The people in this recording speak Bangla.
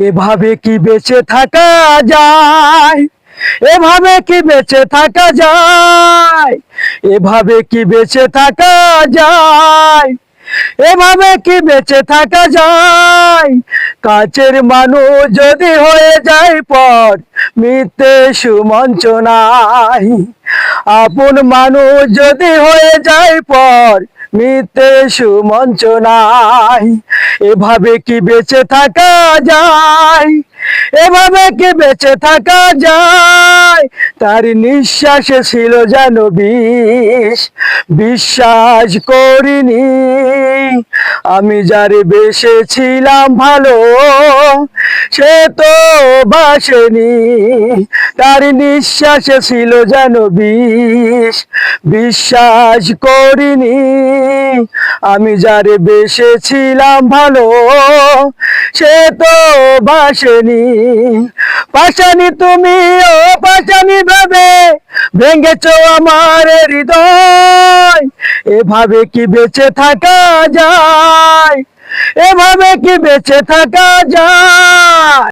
এভাবে কি বেঁচে থাকা যায়? এভাবে কি বেঁচে থাকা যায়? এভাবে কি বেঁচে থাকা যায়? এভাবে কি বেঁচে থাকা যায়? কাছের মানুষ যদি হয়ে যায় পর, মিথ্যে সুমঞ্চনায়। আপন মানুষ যদি হয়ে যায় পর, মিথ্যে সুমঞ্চনায়। এভাবে কি বেঁচে থাকা যায়? এভাবে কি বেঁচে থাকা যায়? তার নিঃশ্বাসে ছিল যেন বিষ, বিশ্বাস করিনি আমি যারে বেসেছিলাম ভালো, সে তো বাসেনি। তার নিঃশ্বাসে ছিল যেন বিষ, বিশ্বাস করিনি আমি যারে বেসেছিলাম ভালো, সে তো বাসেনি। পাশানি তুমি, ও পাশানি ভাবে ভেঙেছো আমার হৃদয়। এভাবে কি বেঁচে থাকা যায়? এভাবে কি বেঁচে থাকা যায়?